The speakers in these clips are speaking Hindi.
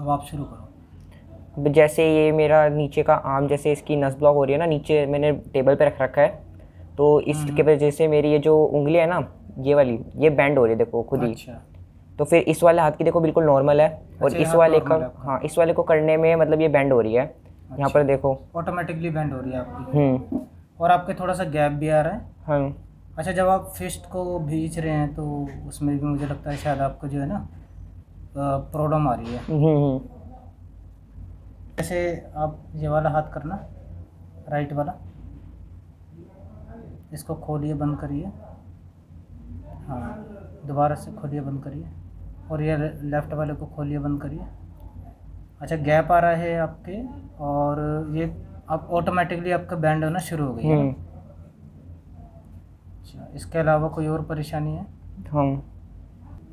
अब आप शुरू करो। अब जैसे ये मेरा नीचे का आर्म, जैसे इसकी नस ब्लॉक हो रही है ना, नीचे मैंने टेबल पे रख रखा है, तो इसके हम्म। वजह से मेरी ये जो उंगली है ना, ये वाली, ये बेंड हो रही है देखो खुद ही। अच्छा। तो फिर इस वाले हाथ की देखो बिल्कुल नॉर्मल है, और अच्छा, ये इस हाथ वाले का, नॉर्मल है आपका। हाँ, इस वाले को करने में मतलब ये बेंड हो रही है, यहाँ अच्छा, पर देखो। ऑटोमेटिकली बेंड हो रही है आपकी। हम्म। और आपके थोड़ा सा गैप भी आ रहा है। हाँ। अच्छा, जब आप फिस्ट को खींच रहे हैं तो उसमें भी मुझे लगता है शायद आपको जो है ना प्रॉब्लम आ रही है। जैसे आप ये वाला हाथ करना, राइट वाला, इसको खोलिए, बंद करिए। हाँ, दोबारा से खोलिए, बंद करिए। और ये लेफ़्ट वाले को खोलिए, बंद करिए। अच्छा, गैप आ रहा है आपके, और ये अब ऑटोमेटिकली आपका बैंड होना शुरू हो गई है ना। हम्म। अच्छा, इसके अलावा कोई और परेशानी है? हाँ।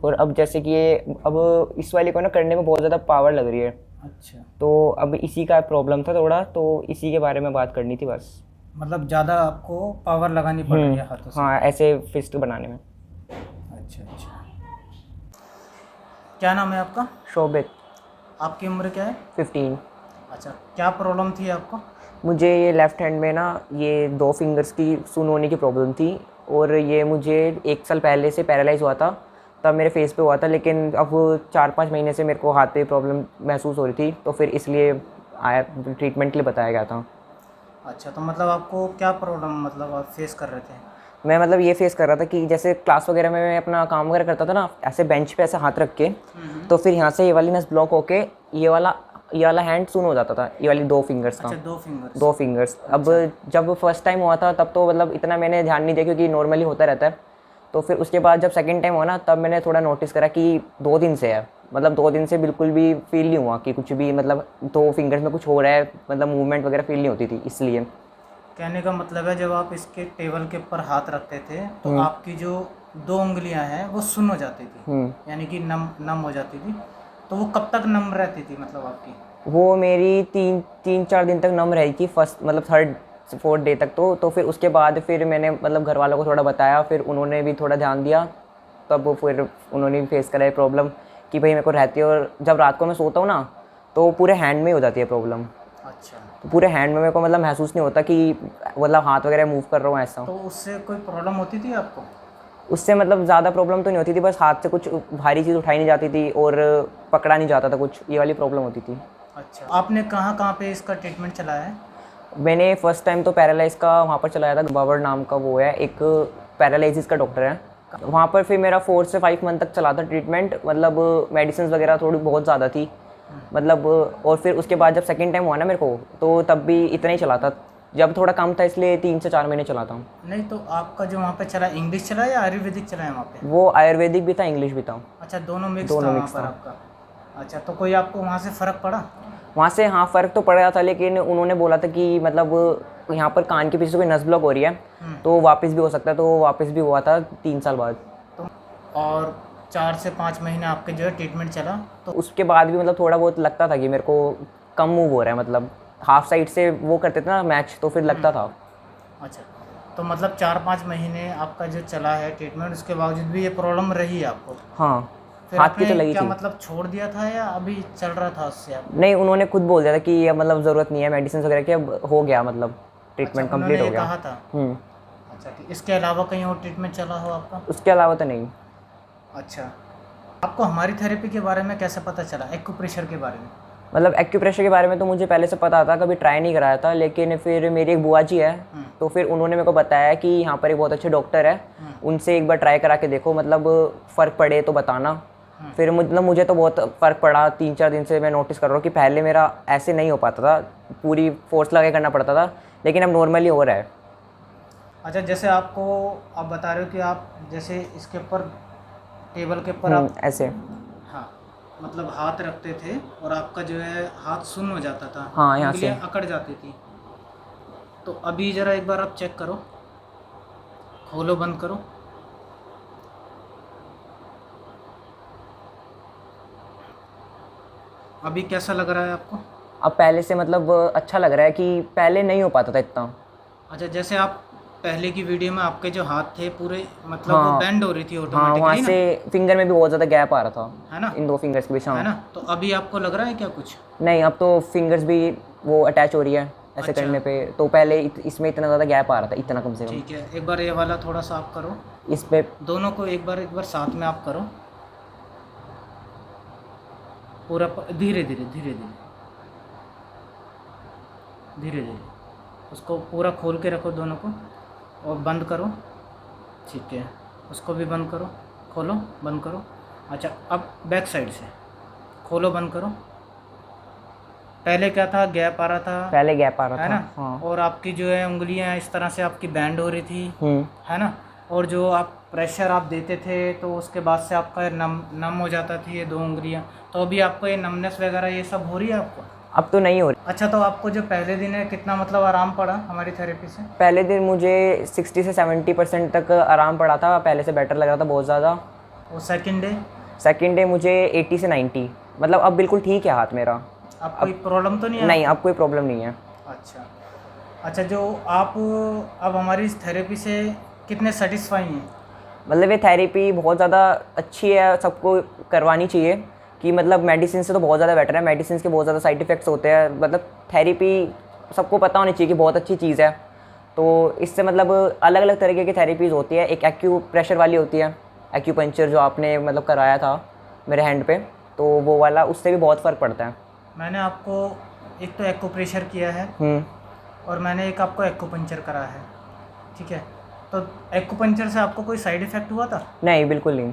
और अब जैसे कि ये, अब इस वाले को ना करने में बहुत ज़्यादा पावर लग रही है, अच्छा, तो अब इसी का प्रॉब्लम था थोड़ा, तो इसी के बारे में बात करनी थी बस। मतलब ज़्यादा आपको पावर लगानी पड़ रही है हाथों से। हाँ, ऐसे फिस्ट बनाने में। अच्छा अच्छा। क्या नाम है आपका? शोभित। आपकी उम्र क्या है? 15। अच्छा, क्या प्रॉब्लम थी आपको? मुझे ये लेफ़्ट हैंड में ना, ये 2 फिंगर्स की सुन होने की प्रॉब्लम थी, और ये मुझे 1 साल पहले से पैरालाइज़ हुआ था, तब मेरे फेस पे हुआ था, लेकिन अब 4-5 महीने से मेरे को हाथ पे प्रॉब्लम महसूस हो रही थी, तो फिर इसलिए आया, ट्रीटमेंट के लिए बताया गया था। अच्छा, तो मतलब आपको क्या प्रॉब्लम मतलब आप फेस कर रहे थे? मैं मतलब ये फेस कर रहा था कि जैसे क्लास वगैरह में मैं अपना काम वगैरह करता था ना, ऐसे बेंच पे ऐसे हाथ रख के, तो फिर यहाँ से ये वाली नस ब्लॉक होके ये वाला हैंड सुन हो जाता था, ये वाली 2 फिंगर्स का। अच्छा, 2 फिंगर्स। 2 फिंगर्स। अब अच्छा। जब फर्स्ट टाइम हुआ था तब तो मतलब इतना मैंने ध्यान नहीं दिया, क्योंकि नॉर्मली होता रहता है। तो फिर उसके बाद जब सेकंड टाइम हुआ ना, तब मैंने थोड़ा नोटिस करा कि 2 दिन से है, मतलब 2 दिन से बिल्कुल भी फील नहीं हुआ कि कुछ भी, मतलब 2 फिंगर्स में कुछ हो रहा है, मतलब मूवमेंट वगैरह फील नहीं होती थी, इसलिए। कहने का मतलब है, जब आप इसके टेबल के ऊपर हाथ रखते थे तो हम्म। आपकी जो 2 उंगलियां हैं वो सुन्न हो जाती थी, हम्म। यानी कि नम नम हो जाती थी। तो वो कब तक नम रहती थी मतलब आपकी? वो मेरी 3-4 दिन तक नम रही थी, फर्स्ट मतलब 3rd-4th डे तक, तो फिर उसके बाद फिर मैंने मतलब घर वालों को थोड़ा बताया, फिर उन्होंने भी थोड़ा ध्यान दिया, तब फिर उन्होंने भी फेस करा ये प्रॉब्लम, कि भाई मेरे को रहती है, और जब रात को मैं सोता हूँ ना, तो पूरे हैंड में ही हो जाती है प्रॉब्लम। अच्छा, तो पूरे हैंड में मेरे को मतलब महसूस नहीं होता कि मतलब हाथ वगैरह मूव कर रहा हूँ ऐसा। तो उससे कोई प्रॉब्लम होती थी आपको? उससे मतलब ज़्यादा प्रॉब्लम तो नहीं होती थी, बस हाथ से कुछ भारी चीज़ उठाई नहीं जाती थी, और पकड़ा नहीं जाता था कुछ, ये वाली प्रॉब्लम होती थी। अच्छा, आपने कहाँ कहाँ पे इसका ट्रीटमेंट चलाया है? मैंने फर्स्ट टाइम तो पैरालाइज का वहाँ पर चलाया था, बाबर नाम का वो है एक, पैरालिसिस का डॉक्टर है वहाँ पर। फिर मेरा 4 से 5 मंथ तक चला था ट्रीटमेंट, मतलब मेडिसिन वगैरह थोड़ी बहुत ज़्यादा थी, मतलब। और फिर उसके बाद जब सेकंड टाइम हुआ ना मेरे को, तो तब भी इतना ही चला था, जब थोड़ा कम था इसलिए 3 से 4 महीने चला था। नहीं, तो आपका जो वहाँ पे चला, इंग्लिश चला या आयुर्वेदिक चला है वहाँ पे? वो आयुर्वेदिक भी था, इंग्लिश भी था। अच्छा, दोनों मिक्स था दोनों वहाँ मिक्स पर था। आपका। अच्छा, तो कोई आपको वहाँ से फ़र्क पड़ा? वहाँ से हाँ, फ़र्क तो पड़ रहा था, लेकिन उन्होंने बोला था कि मतलब यहाँ पर कान के पीछे से कोई नस ब्लॉक हो रही है, तो वापस भी हो सकता है, तो वापस भी हुआ था 3 साल बाद। तो और 4 से 5 महीने आपके जो है ट्रीटमेंट चला, तो उसके बाद भी मतलब थोड़ा बहुत लगता था कि मेरे को कम मूव हो रहा है, मतलब हाफ साइड से वो करते थे ना मैच, तो फिर लगता था। अच्छा, तो मतलब 4 5 महीने आपका जो चला है ट्रीटमेंट, उसके बावजूद भी ये प्रॉब्लम रही आपको? हाँ, फिर हाथ की तो आपने लगी क्या थी। मतलब छोड़ दिया था या अभी चल रहा था उससे आप? नहीं, उन्होंने खुद बोल दिया था कि अब मतलब ज़रूरत नहीं है मेडिसिन वगैरह की, अब हो गया, मतलब अच्छा, ट्रीटमेंट कंप्लीट उन्होंने हो ये गया। कहा था। हम्म। अच्छा, कि इसके अलावा कहीं और ट्रीटमेंट चला हो आपका? उसके अलावा तो नहीं। अच्छा, आपको हमारी थेरेपी के बारे में कैसे पता चला, एक्यूप्रेशर के बारे में? मतलब एक्यूप्रेशर के बारे में तो मुझे पहले से पता था, कभी ट्राई नहीं कराया था, लेकिन फिर मेरी एक बुआ जी है, तो फिर उन्होंने मेरे को बताया कि यहाँ पर एक बहुत अच्छे डॉक्टर है, उनसे एक बार ट्राई करा के देखो, मतलब फ़र्क पड़े तो बताना। फिर मतलब मुझे तो बहुत फ़र्क पड़ा, 3-4 दिन से मैं नोटिस कर रहा हूँ कि पहले मेरा ऐसे नहीं हो पाता था, पूरी फोर्स लगा के करना पड़ता था, लेकिन अब नॉर्मली हो रहा है। अच्छा, जैसे आपको, आप बता रहे हो कि आप जैसे इसके ऊपर, टेबल के ऊपर आप, ऐसे। हाँ, मतलब हाथ रखते थे और आपका जो है हाथ सुन्न हो जाता था, हाँ, यहाँ से। उंगलियां अकड़ जाती थी। तो अभी ज़रा एक बार आप चेक करो, खोलो, बंद करो। अभी कैसा लग रहा है आपको? अब पहले से मतलब अच्छा लग रहा है, कि पहले नहीं हो पाता था इतना। अच्छा, जैसे आप पहले की वीडियो में आपके जो हाथ थे पूरे मतलब वो बेंड हो रही थी हाँ, वहाँ ऑटोमेटिकली से फिंगर में भी बहुत ज़्यादा गैप आ रहा था, है ना? इन 2 फिंगर्स के बीच। है हाँ, ना? तो अभी आपको लग रहा है क्या कुछ? नहीं अब तो फिंगर्स भी वो अटैच हो रही है ऐसे अच्छा। करने पे। तो पहले इसमें इतना ज़्यादा गैप आ रहा था, इतना कम से कम। ठीक है, एक बार ये वाला थोड़ा सा आप करो, इस पे दोनों को एक बार साथ में आप करो, पूरा धीरे धीरे धीरे धीरे धीरे धीरे उसको पूरा खोल के रखो दोनों को, और बंद करो। ठीक है, उसको भी बंद करो, खोलो बंद करो। अच्छा, अब बैक साइड से खोलो बंद करो। पहले क्या था, गैप आ रहा था, पहले गैप आ रहा है था। ना? हाँ। और आपकी जो है उंगलियां इस तरह से आपकी बैंड हो रही थी, हम्म। है ना? और जो आप प्रेशर आप देते थे तो उसके बाद से आपका नम हो जाता थी ये 2 उंगलियां। तो अभी आपको ये नमनेस वगैरह ये सब हो रही है आपको? अब तो नहीं हो रही। अच्छा, तो आपको जो पहले दिन है कितना मतलब आराम पड़ा हमारी थेरेपी से? पहले दिन मुझे 60 से 70% तक आराम पड़ा था, पहले से बेटर लग रहा था बहुत ज़्यादा। और सेकंड डे? सेकंड डे मुझे 80 से 90, मतलब अब बिल्कुल ठीक है हाथ मेरा। आप कोई प्रॉब्लम तो नहीं है? नहीं, अब कोई प्रॉब्लम नहीं है। अच्छा अच्छा, जो आप अब हमारी इस थेरेपी से कितने सेटिस्फाई हैं? मतलब ये थेरेपी बहुत ज़्यादा अच्छी है, सबको करवानी चाहिए। कि मतलब मेडिसिन से तो बहुत ज़्यादा बेटर है, मेडिसिन के बहुत ज़्यादा साइड इफ़ेक्ट्स होते हैं, मतलब थेरेपी सबको पता होनी चाहिए कि बहुत अच्छी चीज़ है। तो इससे मतलब अलग अलग तरीके की थेरेपीज़ होती है। एक एक्यू प्रेशर वाली होती है, एक्यूपंक्चर जो आपने मतलब कराया था मेरे हैंड पे, तो वो वाला, उससे भी बहुत फ़र्क पड़ता है। मैंने आपको एक तो एक्यूप्रेशर किया है और मैंने एक आपको एक्यूपंक्चर करा है, ठीक है? तो एक्यूपंक्चर से आपको कोई साइड इफ़ेक्ट हुआ था? नहीं, बिल्कुल नहीं।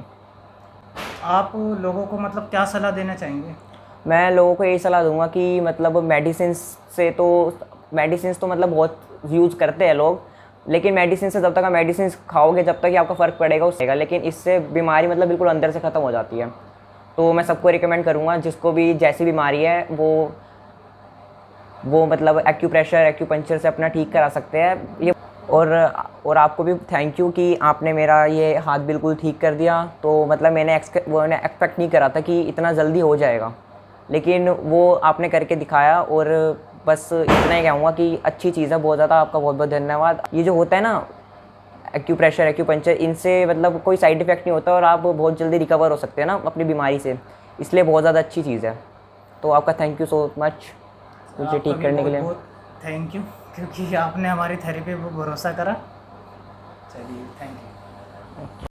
आप लोगों को मतलब क्या सलाह देना चाहेंगे? मैं लोगों को यही सलाह दूंगा कि मतलब मेडिसिन तो मतलब बहुत यूज़ करते हैं लोग, लेकिन मेडिसिन से जब तक आप मेडिसिन खाओगे जब तक ही आपका फ़र्क पड़ेगा उससे, लेकिन इससे बीमारी मतलब बिल्कुल अंदर से ख़त्म हो जाती है। तो मैं सबको रिकमेंड करूँगा जिसको भी जैसी बीमारी है वो मतलब एक्यूप्रेशर एक्यूपंक्चर से अपना ठीक करा सकते हैं ये। और आपको भी थैंक यू कि आपने मेरा ये हाथ बिल्कुल ठीक कर दिया। तो मतलब मैंने एक्सपेक्ट नहीं करा था कि इतना जल्दी हो जाएगा, लेकिन वो आपने करके दिखाया। और बस इतना ही कहूँगा कि अच्छी चीज़ है, बहुत ज़्यादा आपका बहुत बहुत धन्यवाद। ये जो होता है ना एक्यूप्रेशर एक्यूपंक्चर, इनसे मतलब कोई साइड इफ़ेक्ट नहीं होता और आप बहुत जल्दी रिकवर हो सकते हैं ना अपनी बीमारी से, इसलिए बहुत ज़्यादा अच्छी चीज़ है। तो आपका थैंक यू सो मच मुझे ठीक करने के लिए। बहुत थैंक यू, क्योंकि आपने हमारी थेरेपी पर भरोसा करा। चलिए, थैंक यू।